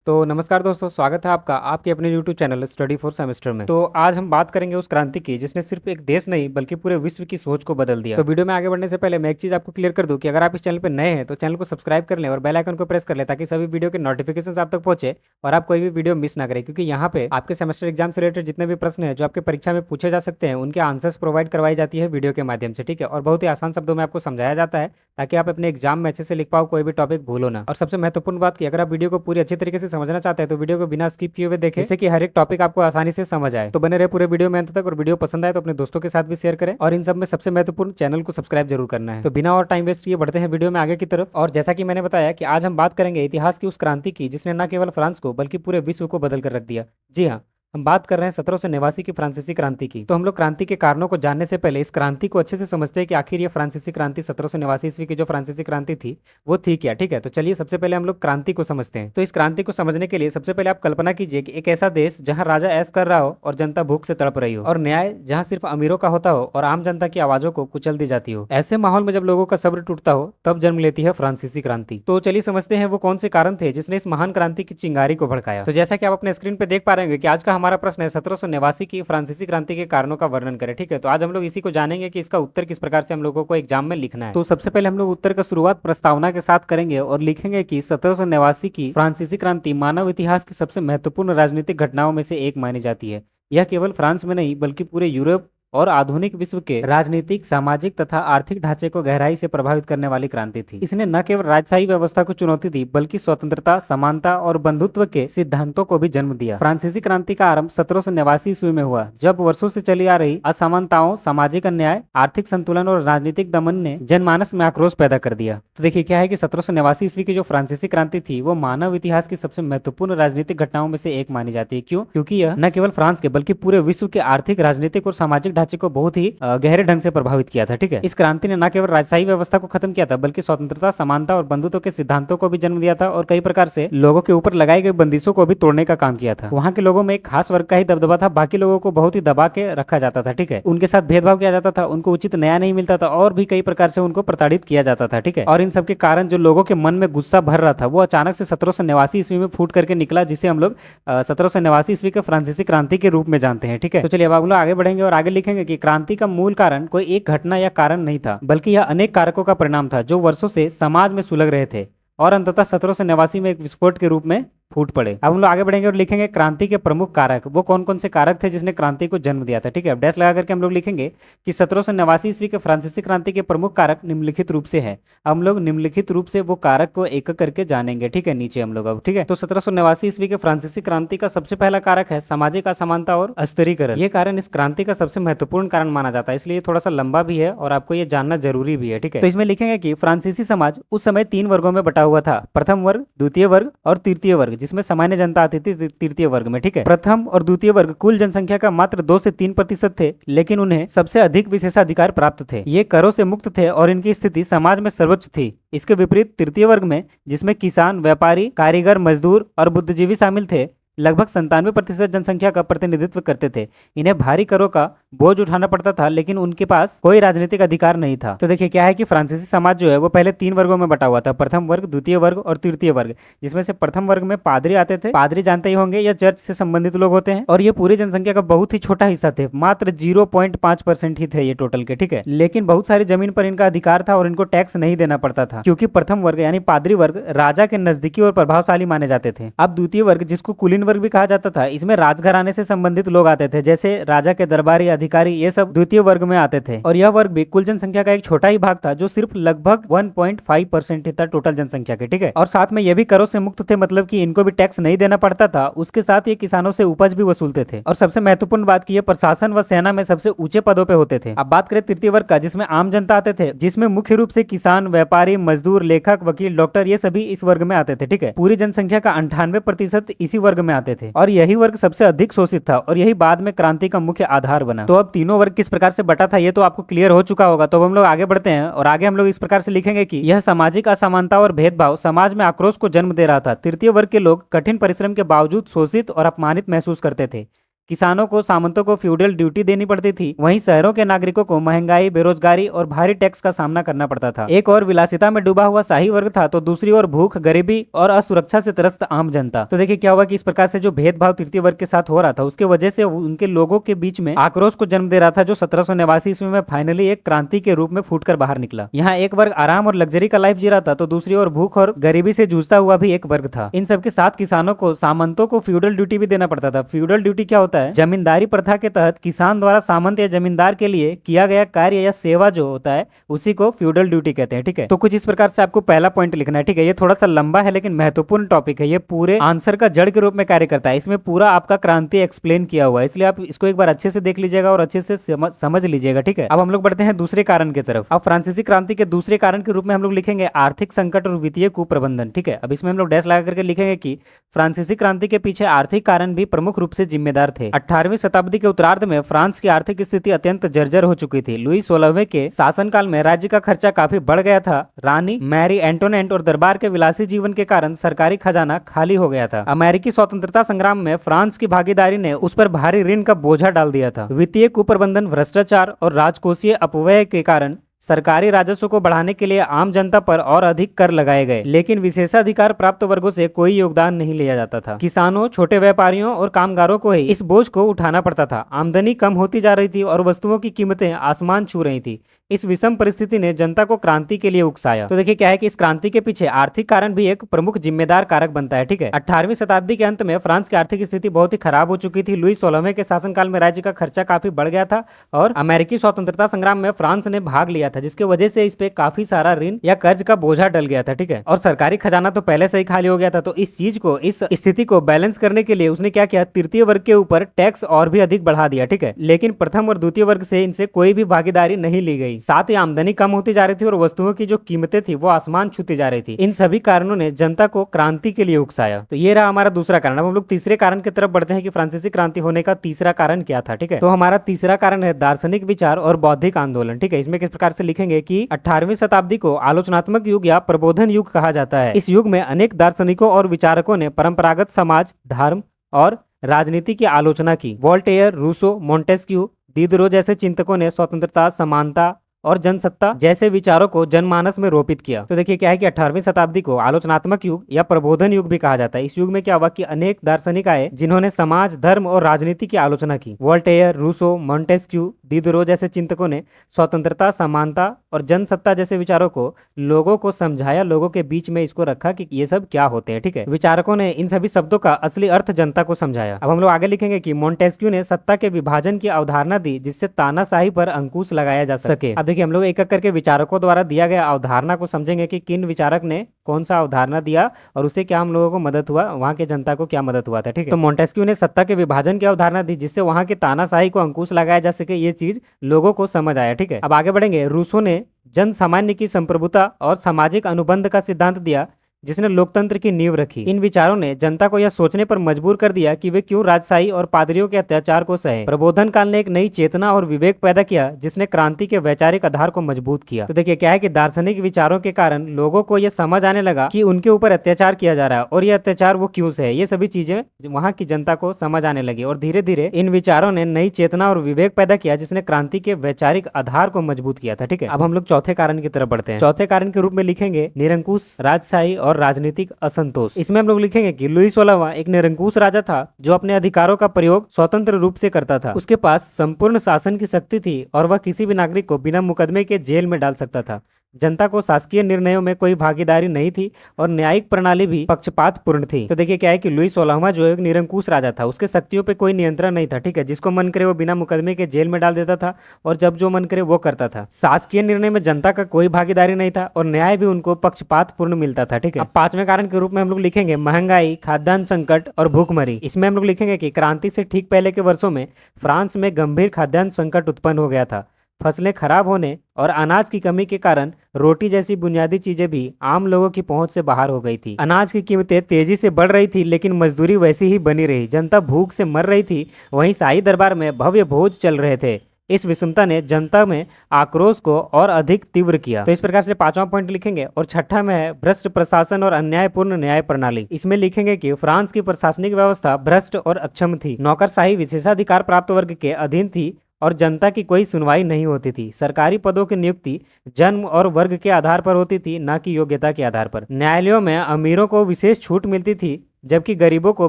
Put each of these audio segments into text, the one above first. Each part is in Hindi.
तो नमस्कार दोस्तों, स्वागत है आपका आपके अपने YouTube channel study for semester में। तो आज हम बात करेंगे उस क्रांति की जिसने सिर्फ एक देश नहीं बल्कि पूरे विश्व की सोच को बदल दिया। तो वीडियो में आगे बढ़ने से पहले मैं एक चीज आपको क्लियर कर दूं कि अगर आप इस चैनल पर नए हैं तो चैनल को सब्सक्राइब कर लें और बेल आइकन को प्रेस कर लें ताकि सभी वीडियो के नोटिफिकेशन आप तक पहुंचे और आप कोई भी वीडियो मिस ना करें, क्योंकि यहाँ पे आपके सेमेस्टर एग्जाम से रिलेटेड जितने भी प्रश्न है जो आपके परीक्षा में पूछे जा सकते हैं उनके आंसर्स प्रोवाइड करवाई जाती है वीडियो के माध्यम से, ठीक है। और बहुत ही आसान शब्दों में आपको समझाया जाता है ताकि आप अपने एग्जाम में अच्छे से लिख पाओ, कोई भी टॉपिक भूलो ना। और सबसे महत्वपूर्ण बात की अगर आप वीडियो को पूरी अच्छी तरीके से समझना चाहते हैं तो वीडियो को बिना स्किप किए हुए देखें, जिससे कि हर एक टॉपिक आपको आसानी से समझ आए। तो बने रहे पूरे वीडियो में अंत तक, और वीडियो पसंद आए तो अपने दोस्तों के साथ भी शेयर करें, और इन सब में सबसे महत्वपूर्ण चैनल को सब्सक्राइब जरूर करना है। तो बिना और टाइम वेस्ट किए बढ़ते हैं वीडियो में आगे की तरफ। और जैसा कि मैंने बताया कि आज हम बात करेंगे इतिहास की उस क्रांति की जिसने न केवल फ्रांस को बल्कि पूरे विश्व को बदल कर रख दिया। जी हाँ, हम बात कर रहे हैं 1789 की फ्रांसीसी क्रांति की। तो हम लोग क्रांति के कारणों को जानने से पहले इस क्रांति को अच्छे से समझते हैं कि आखिर ये फ्रांसीसी क्रांति 1789 ईस्वी की जो फ्रांसीसी क्रांति थी वो थी क्या, ठीक है। तो चलिए सबसे पहले हम लोग क्रांति को समझते हैं। तो इस क्रांति को समझने के लिए सबसे पहले आप कल्पना कीजिए कि एक ऐसा देश जहां राजा ऐश कर रहा हो और जनता भूख से तड़प रही हो, और न्याय जहां सिर्फ अमीरों का होता हो और आम जनता की आवाजों को कुचल दी जाती हो। ऐसे माहौल में जब लोगों का सब्र टूटता हो तब जन्म लेती है फ्रांसीसी क्रांति। तो चलिए समझते हैं वो कौन से कारण थे जिसने इस महान क्रांति की चिंगारी को भड़काया। तो जैसा कि आप अपने स्क्रीन पे देख पा रहे हैं कि आज का हमारा प्रश्न है 1789 की फ्रांसीसी क्रांति के कारणों का वर्णन करें, ठीक है। तो आज हम लोग इसी को जानेंगे कि इसका उत्तर किस प्रकार से हम लोगों को एग्जाम में लिखना है। तो सबसे पहले हम लोग उत्तर का शुरुआत प्रस्तावना के साथ करेंगे और लिखेंगे कि 1789 की फ्रांसीसी क्रांति मानव इतिहास की सबसे महत्वपूर्ण राजनीतिक घटनाओं में से एक मानी जाती है। यह केवल फ्रांस में नहीं बल्कि पूरे यूरोप और आधुनिक विश्व के राजनीतिक, सामाजिक तथा आर्थिक ढांचे को गहराई से प्रभावित करने वाली क्रांति थी। इसने न केवल राजशाही व्यवस्था को चुनौती दी बल्कि स्वतंत्रता, समानता और बंधुत्व के सिद्धांतों को भी जन्म दिया। फ्रांसीसी क्रांति का आरंभ 1789 ईस्वी में हुआ, जब वर्षों से चली आ रही असमानताओं, सामाजिक अन्याय, आर्थिक संतुलन और राजनीतिक दमन ने जनमानस में आक्रोश पैदा कर दिया। तो देखिए क्या है कि 1789 ईस्वी की जो फ्रांसीसी क्रांति थी वो मानव इतिहास की सबसे महत्वपूर्ण राजनीतिक घटनाओं में से एक मानी जाती है। क्यों? क्योंकि यह न केवल फ्रांस के बल्कि पूरे विश्व के आर्थिक, राजनीतिक और सामाजिक ढांचे को बहुत ही गहरे ढंग से प्रभावित किया था, ठीक है। इस क्रांति ने न केवल राजशाही व्यवस्था को खत्म किया था बल्कि स्वतंत्रता, समानता और बंधुत्व के सिद्धांतों को भी जन्म दिया था, और कई प्रकार से लोगों के ऊपर लगाई गई बंदिशों को भी तोड़ने का काम किया था। वहां के लोगों में एक खास वर्ग का ही दबदबा था, बाकी लोगों को बहुत ही दबा के रखा जाता था, ठीक है। उनके साथ भेदभाव किया जाता था, उनको उचित न्याय नहीं मिलता था और भी कई प्रकार से उनको प्रताड़ित किया जाता था, ठीक है। और इन सब के कारण जो लोगों के मन में गुस्सा भर रहा था वो अचानक से 1789 ईस्वी में फूट करके निकला, जिसे हम लोग 1789 ईस्वी के फ्रांसीसी क्रांति के रूप में जानते हैं, ठीक है। तो चलिए अब हम लोग आगे बढ़ेंगे और आगे लिखेंगे कि क्रांति का मूल कारण कोई एक घटना या कारण नहीं था बल्कि यह अनेक कारकों का परिणाम था जो वर्षों से समाज में सुलग रहे थे और अंततः 1789 में एक विस्फोट के रूप में फूट पड़े। अब हम लोग आगे बढ़ेंगे और लिखेंगे क्रांति के प्रमुख कारक, वो कौन कौन से कारक थे जिसने क्रांति को जन्म दिया था, ठीक है। अब डैश लगा करके हम लोग लिखेंगे कि 1789 ईस्वी के फ्रांसीसी क्रांति के प्रमुख कारक निम्नलिखित रूप से है। अब हम लोग निम्नलिखित रूप से वो कारक को एक करके जानेंगे, ठीक है, नीचे हम लोग अब, ठीक है। तो 1789 ईस्वी के फ्रांसीसी क्रांति का सबसे पहला कारक है सामाजिक असमानता और अस्तरीकरण। ये कारण इस क्रांति का सबसे महत्वपूर्ण कारण माना जाता है, इसलिए थोड़ा सा लंबा भी है और आपको ये जानना जरूरी भी है, ठीक है। तो इसमें लिखेंगे कि फ्रांसीसी समाज उस समय 3 वर्गों में बटा हुआ था, प्रथम वर्ग, द्वितीय वर्ग और तृतीय वर्ग, जिसमें सामान्य जनता आती थी तृतीय वर्ग में, ठीक है। प्रथम और द्वितीय वर्ग कुल जनसंख्या का मात्र 2 से 3% थे, लेकिन उन्हें सबसे अधिक विशेषाधिकार प्राप्त थे। ये करों से मुक्त थे और इनकी स्थिति समाज में सर्वोच्च थी। इसके विपरीत तृतीय वर्ग में, जिसमें किसान, व्यापारी, कारीगर, मजदूर और बुद्धिजीवी शामिल थे, लगभग 97% जनसंख्या का प्रतिनिधित्व करते थे। इन्हें भारी करों का बोझ उठाना पड़ता था, लेकिन उनके पास कोई राजनीतिक अधिकार नहीं था। तो देखिए क्या है कि फ्रांसीसी समाज जो है वो पहले 3 वर्गों में बटा हुआ था, प्रथम वर्ग, द्वितीय वर्ग और तृतीय वर्ग, जिसमें से प्रथम वर्ग में पादरी आते थे। पादरी जानते ही होंगे, यह चर्च से संबंधित लोग होते हैं और ये पूरी जनसंख्या का बहुत ही छोटा हिस्सा थे, मात्र 0.5% ही थे ये टोटल के, ठीक है। लेकिन बहुत सारी जमीन पर इनका अधिकार था और इनको टैक्स नहीं देना पड़ता था, क्योंकि प्रथम वर्ग यानी पादरी वर्ग राजा के नजदीकी और प्रभावशाली माने जाते थे। अब द्वितीय वर्ग, जिसको कुलीन वर्ग भी कहा जाता था, इसमें राजघराने से संबंधित लोग आते थे, जैसे राजा के दरबारी अधिकारी, ये सब द्वितीय वर्ग में आते थे। और यह वर्ग भी कुल जनसंख्या का एक छोटा ही भाग था, जो सिर्फ लगभग 1.5% ही था टोटल जनसंख्या के, ठीक है। और साथ में ये भी करों से मुक्त थे, मतलब कि इनको भी टैक्स नहीं देना पड़ता था। उसके साथ ये किसानों से उपज भी वसूलते थे। और सबसे महत्वपूर्ण बात की, ये प्रशासन व सेना में सबसे ऊंचे पदों पे होते थे। अब बात करें तृतीय वर्ग का, जिसमें आम जनता आते थे, जिसमें मुख्य रूप से किसान, व्यापारी, मजदूर, लेखक, वकील, डॉक्टर, ये सभी इस वर्ग में आते थे, ठीक है। पूरी जनसंख्या का 98% इसी वर्ग में आते थे और यही वर्ग सबसे अधिक शोषित था और यही बाद में क्रांति का मुख्य आधार बना। तो अब तीनों वर्ग किस प्रकार से बटा था ये तो आपको क्लियर हो चुका होगा। तो अब हम लोग आगे बढ़ते हैं और आगे हम लोग इस प्रकार से लिखेंगे कि यह सामाजिक असमानता और भेदभाव समाज में आक्रोश को जन्म दे रहा था। तृतीय वर्ग के लोग कठिन परिश्रम के बावजूद शोषित और अपमानित महसूस करते थे। किसानों को सामंतों को फ्यूडल ड्यूटी देनी पड़ती थी, वहीं शहरों के नागरिकों को महंगाई, बेरोजगारी और भारी टैक्स का सामना करना पड़ता था। एक और विलासिता में डूबा हुआ शाही वर्ग था, तो दूसरी ओर भूख, गरीबी और असुरक्षा से त्रस्त आम जनता। तो देखिए क्या हुआ कि इस प्रकार से जो भेदभाव तृतीय वर्ग के साथ हो रहा था, उसके वजह से उनके लोगों के बीच में आक्रोश को जन्म दे रहा था, जो 1789 ईस्वी में फाइनली एक क्रांति के रूप में फूटकर बाहर निकला। यहाँ एक वर्ग आराम और लग्जरी का लाइफ जी रहा था, तो दूसरी ओर भूख और गरीबी से जूझता हुआ भी एक वर्ग था। इन सबके साथ किसानों को सामंतों को फ्यूडल ड्यूटी भी देना पड़ता था। फ्यूडल ड्यूटी क्या होता है? जमींदारी प्रथा के तहत किसान द्वारा सामंत या जमींदार के लिए किया गया कार्य या सेवा जो होता है, उसी को फ्यूडल ड्यूटी कहते हैं। ठीक है, तो कुछ इस प्रकार से आपको पहला पॉइंट लिखना है। ठीक है, ये थोड़ा सा लंबा है लेकिन महत्वपूर्ण टॉपिक है। ये पूरे आंसर का जड़ के रूप में कार्य करता है। इसमें पूरा आपका क्रांति एक्सप्लेन किया हुआ है, इसलिए आप इसको एक बार अच्छे से देख लीजिएगा और अच्छे से समझ लीजिएगा। ठीक है, अब हम लोग बढ़ते हैं दूसरे कारण की तरफ। अब फ्रांसीसी क्रांति के दूसरे कारण के रूप में हम लोग लिखेंगे आर्थिक संकट और वित्तीय कुप्रबंधन। ठीक है, अब इसमें हम लोग डैश लगा करके लिखेंगे कि फ्रांसीसी क्रांति के पीछे आर्थिक कारण भी प्रमुख रूप से जिम्मेदार थे। 18वीं शताब्दी के उत्तरार्ध में फ्रांस की आर्थिक स्थिति अत्यंत जर्जर हो चुकी थी। लुई 16वें के शासनकाल में राज्य का खर्चा काफी बढ़ गया था। रानी मैरी एंटोनेट और दरबार के विलासी जीवन के कारण सरकारी खजाना खाली हो गया था। अमेरिकी स्वतंत्रता संग्राम में फ्रांस की भागीदारी ने उस पर भारी ऋण का बोझा डाल दिया था। वित्तीय कुप्रबंधन, भ्रष्टाचार और राजकोषीय अपव्यय के कारण सरकारी राजस्व को बढ़ाने के लिए आम जनता पर और अधिक कर लगाए गए, लेकिन विशेषाधिकार प्राप्त वर्गों से कोई योगदान नहीं लिया जाता था। किसानों, छोटे व्यापारियों और कामगारों को ही इस बोझ को उठाना पड़ता था। आमदनी कम होती जा रही थी और वस्तुओं की कीमतें आसमान छू रही थी। इस विषम परिस्थिति ने जनता को क्रांति के लिए उकसाया। तो देखिए क्या है कि इस क्रांति के पीछे आर्थिक कारण भी एक प्रमुख जिम्मेदार कारक बनता है। ठीक है, 18वीं शताब्दी के अंत में फ्रांस की आर्थिक स्थिति बहुत ही खराब हो चुकी थी। लुई 16वें के शासनकाल में राज्य का खर्चा काफी बढ़ गया था और अमेरिकी स्वतंत्रता संग्राम में फ्रांस ने भाग लिया था, जिसकी वजह से इस पे काफी सारा ऋण या कर्ज का बोझा डल गया था। ठीक है, और सरकारी खजाना तो पहले से ही खाली हो गया था। तो इस चीज को, इस स्थिति को बैलेंस करने के लिए उसने क्या किया, तृतीय वर्ग के ऊपर टैक्स और भी अधिक बढ़ा दिया। ठीक है, लेकिन प्रथम और द्वितीय वर्ग से इनसे कोई भी भागीदारी नहीं ली गई। साथ ही आमदनी कम होती जा रही थी और वस्तुओं की जो कीमतें थी वो आसमान छूती जा रही थी। इन सभी कारणों ने जनता को क्रांति के लिए उकसाया। तो ये रहा हमारा दूसरा कारण। अब हम लोग तीसरे कारण की तरफ बढ़ते हैं कि फ्रांसीसी क्रांति होने का तीसरा कारण क्या था। ठीक है, तो हमारा तीसरा कारण है दार्शनिक विचार और बौद्धिक आंदोलन। ठीक है, इसमें किस प्रकार से लिखेंगे कि 18वीं शताब्दी को आलोचनात्मक युग या प्रबोधन युग कहा जाता है। इस युग में अनेक दार्शनिकों और विचारकों ने परंपरागत समाज, धर्म और राजनीति की आलोचना की। वोल्टेयर, रूसो, मोंटेस्क्यू, दिदरो जैसे चिंतकों ने स्वतंत्रता, समानता और जनसत्ता जैसे विचारों को जनमानस में रोपित किया। तो देखिए क्या है कि 18वीं शताब्दी को आलोचनात्मक युग या प्रबोधन युग भी कहा जाता है। इस युग में क्या हुआ कि अनेक दार्शनिक आए जिन्होंने समाज, धर्म और राजनीति की आलोचना की। वोल्टेयर, रूसो, मोंटेस्क्यू, दिदरो जैसे चिंतकों ने स्वतंत्रता, समानता और जनसत्ता जैसे विचारों को लोगों को समझाया, लोगों के बीच में इसको रखा कि ये सब क्या होते हैं। ठीक है, विचारकों ने इन सभी शब्दों का असली अर्थ जनता को समझाया। अब हम लोग आगे लिखेंगे कि मोंटेस्क्यू ने सत्ता के विभाजन की अवधारणा दी, जिससे तानाशाही पर अंकुश लगाया जा सके। अब देखिए हम लोग एक एक करके विचारकों द्वारा दिया गया अवधारणा को समझेंगे कि किन विचारक ने कौन सा अवधारणा दिया और उससे क्या हम लोगों को मदद हुआ, वहां के जनता को क्या मदद हुआ था। ठीक है, तो मोंटेस्क्यू ने सत्ता के विभाजन की अवधारणा दी, जिससे वहां के तानाशाही को अंकुश लगाया जा सके। ये चीज लोगों को समझ आया। ठीक है, अब आगे बढ़ेंगे। रूसो ने जन सामान्य की संप्रभुता और सामाजिक अनुबंध का सिद्धांत दिया, जिसने लोकतंत्र की नींव रखी। इन विचारों ने जनता को यह सोचने पर मजबूर कर दिया कि वे क्यों राजशाही और पादरियों के अत्याचार को सहे। प्रबोधन काल ने एक नई चेतना और विवेक पैदा किया, जिसने क्रांति के वैचारिक आधार को मजबूत किया। तो देखिए क्या है कि दार्शनिक विचारों के कारण लोगों को यह समझ आने लगा कि उनके ऊपर अत्याचार किया जा रहा है और यह अत्याचार वो क्यों सहे। ये सभी चीजें वहां की जनता को समझ आने लगी और धीरे धीरे इन विचारों ने नई चेतना और विवेक पैदा किया, जिसने क्रांति के वैचारिक आधार को मजबूत किया था। ठीक है, अब हम लोग चौथे कारण की तरफ बढ़ते हैं। चौथे कारण के रूप में लिखेंगे निरंकुश राजशाही और राजनीतिक असंतोष। इसमें हम लोग लिखेंगे कि लुई 16वां एक निरंकुश राजा था, जो अपने अधिकारों का प्रयोग स्वतंत्र रूप से करता था। उसके पास संपूर्ण शासन की शक्ति थी और वह किसी भी नागरिक को बिना मुकदमे के जेल में डाल सकता था। जनता को शासकीय निर्णयों में कोई भागीदारी नहीं थी और न्यायिक प्रणाली भी पक्षपातपूर्ण थी। तो देखिए क्या है कि लुई 16वां जो एक निरंकुश राजा था, उसके शक्तियों पे कोई नियंत्रण नहीं था। ठीक है, जिसको मन करे वो बिना मुकदमे के जेल में डाल देता था और जब जो मन करे वो करता था। शासकीय निर्णय में जनता का कोई भागीदारी नहीं था और न्याय भी उनको पक्षपातपूर्ण मिलता था। ठीक है, अब पांचवें कारण के रूप में हम लोग लिखेंगे महंगाई, खाद्यान्न संकट और भूखमरी। इसमें हम लोग लिखेंगे कि क्रांति से ठीक पहले के वर्षों में फ्रांस में गंभीर खाद्यान्न संकट उत्पन्न हो गया था। फसलें खराब होने और अनाज की कमी के कारण रोटी जैसी बुनियादी चीजें भी आम लोगों की पहुंच से बाहर हो गई थी। अनाज की कीमतें तेजी से बढ़ रही थी, लेकिन मजदूरी वैसी ही बनी रही। जनता भूख से मर रही थी। वहीं शाही दरबार में भव्य भोज चल रहे थे। इस विषमता ने जनता में आक्रोश को और अधिक तीव्र किया। तो इस प्रकार से पांचवा पॉइंट लिखेंगे। और छठा में है भ्रष्ट प्रशासन और अन्यायपूर्ण न्याय प्रणाली। इसमें लिखेंगे कि फ्रांस की प्रशासनिक व्यवस्था भ्रष्ट और अक्षम थी, नौकरशाही विशेषाधिकार प्राप्त वर्ग के अधीन थी और जनता की कोई सुनवाई नहीं होती थी। सरकारी पदों की नियुक्ति जन्म और वर्ग के आधार पर होती थी, न कि योग्यता के आधार पर। न्यायालयों में अमीरों को विशेष छूट मिलती थी जबकि गरीबों को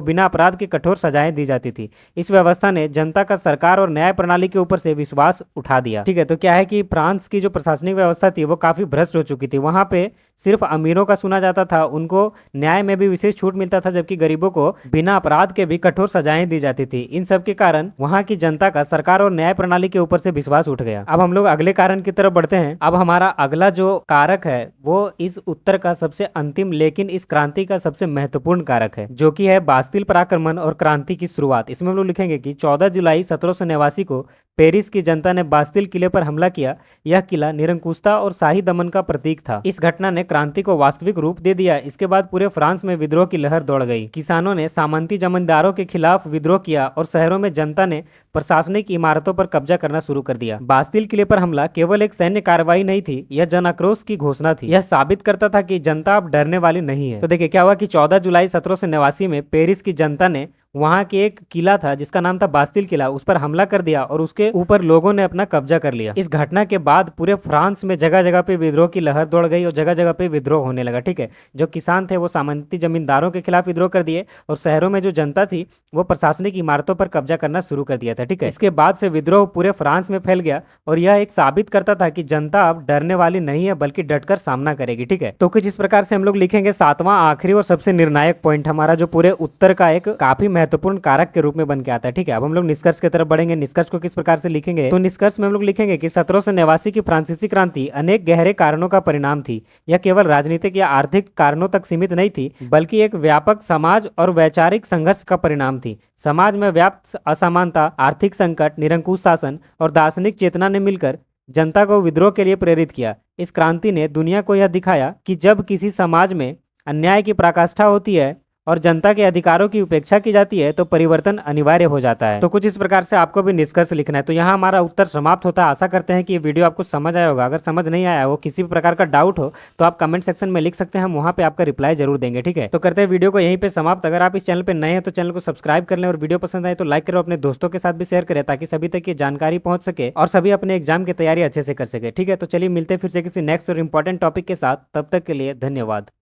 बिना अपराध की कठोर सजाएं दी जाती थी। इस व्यवस्था ने जनता का सरकार और न्याय प्रणाली के ऊपर से विश्वास उठा दिया। ठीक है, तो क्या है कि फ्रांस की जो प्रशासनिक व्यवस्था थी वो काफी भ्रष्ट हो चुकी थी। वहां पे सिर्फ अमीरों का सुना जाता था, उनको न्याय में भी विशेष छूट मिलता था, जबकि गरीबों को बिना अपराध के भी कठोर सजाएं दी जाती थी। इन सब के कारण वहां की जनता का सरकार और न्याय प्रणाली के ऊपर से विश्वास उठ गया। अब हम लोग अगले कारण की तरफ बढ़ते हैं। अब हमारा अगला जो कारक है वो इस उत्तर का सबसे अंतिम लेकिन इस क्रांति का सबसे महत्वपूर्ण कारक है, जो कि है बास्तिल पराक्रमण और क्रांति की शुरुआत। इसमें हम लोग लिखेंगे कि 14 जुलाई 1789 को पेरिस की जनता ने बास्तिल किले पर हमला किया। यह किला निरंकुशता और शाही दमन का प्रतीक था। इस घटना ने क्रांति को वास्तविक रूप दे दिया। इसके बाद पूरे फ्रांस में विद्रोह की लहर दौड़ गई। किसानों ने सामंती जमींदारों के खिलाफ विद्रोह किया और शहरों में जनता ने प्रशासनिक इमारतों पर कब्जा करना शुरू कर दिया। बास्तिल किले पर हमला केवल एक सैन्य कार्रवाई नहीं थी, यह जन आक्रोश की घोषणा थी। यह साबित करता था कि जनता अब डरने वाली नहीं है। तो देखिए क्या हुआ कि 14 जुलाई 1789 में पेरिस की जनता ने वहां के एक किला था जिसका नाम था बास्तिल किला, उस पर हमला कर दिया और उसके ऊपर लोगों ने अपना कब्जा कर लिया। इस घटना के बाद पूरे फ्रांस में जगह जगह पे विद्रोह की लहर दौड़ गई और जगह जगह पे विद्रोह होने लगा। ठीक है, जो किसान थे वो सामंती जमींदारों के खिलाफ विद्रोह कर दिए और शहरों में जो जनता थी वो प्रशासनिक इमारतों पर कब्जा करना शुरू कर दिया था। ठीक है, इसके बाद से विद्रोह पूरे फ्रांस में फैल गया और यह एक साबित करता था कि जनता अब डरने वाली नहीं है बल्कि डटकर सामना करेगी। ठीक है, तो कुछ इस प्रकार से हम लोग लिखेंगे। सातवां आखिरी और सबसे निर्णायक पॉइंट हमारा जो पूरे उत्तर का एक काफी महत्वपूर्ण कारक के रूप में बन के आता है। ठीक है, अब हम लोग निष्कर्ष की तरफ बढ़ेंगे। निष्कर्ष को किस प्रकार से लिखेंगे, तो निष्कर्ष में हम लोग लिखेंगे कि 1789 की फ्रांसीसी क्रांति अनेक गहरे कारणों का परिणाम थी। यह केवल राजनीतिक या आर्थिक कारणों तक सीमित नहीं थी बल्कि एक व्यापक समाज और वैचारिक संघर्ष का परिणाम थी। समाज में व्याप्त असमानता, आर्थिक संकट, निरंकुश शासन और दार्शनिक चेतना ने मिलकर जनता को विद्रोह के लिए प्रेरित किया। इस क्रांति ने दुनिया को यह दिखाया कि जब किसी समाज में अन्याय की पराकाष्ठा होती है और जनता के अधिकारों की उपेक्षा की जाती है तो परिवर्तन अनिवार्य हो जाता है। तो कुछ इस प्रकार से आपको भी निष्कर्ष लिखना है। तो यहाँ हमारा उत्तर समाप्त होता है। आशा करते हैं कि ये वीडियो आपको समझ आया होगा। अगर समझ नहीं आया हो, किसी भी प्रकार का डाउट हो तो आप कमेंट सेक्शन में लिख सकते हैं, हम वहाँ पे आपका रिप्लाई जरूर देंगे। ठीक है, तो करते हैं वीडियो को यहीं पे समाप्त। अगर आप इस चैनल पर नए हैं तो चैनल को सब्सक्राइब कर लें और वीडियो पसंद आए तो लाइक करो, अपने दोस्तों के साथ भी शेयर करें ताकि सभी तक ये जानकारी पहुंच सके और सभी अपने एग्जाम की तैयारी अच्छे से कर सके। ठीक है, तो चलिए मिलते हैं फिर से किसी नेक्स्ट और इंपॉर्टेंट टॉपिक के साथ। तब तक के लिए धन्यवाद।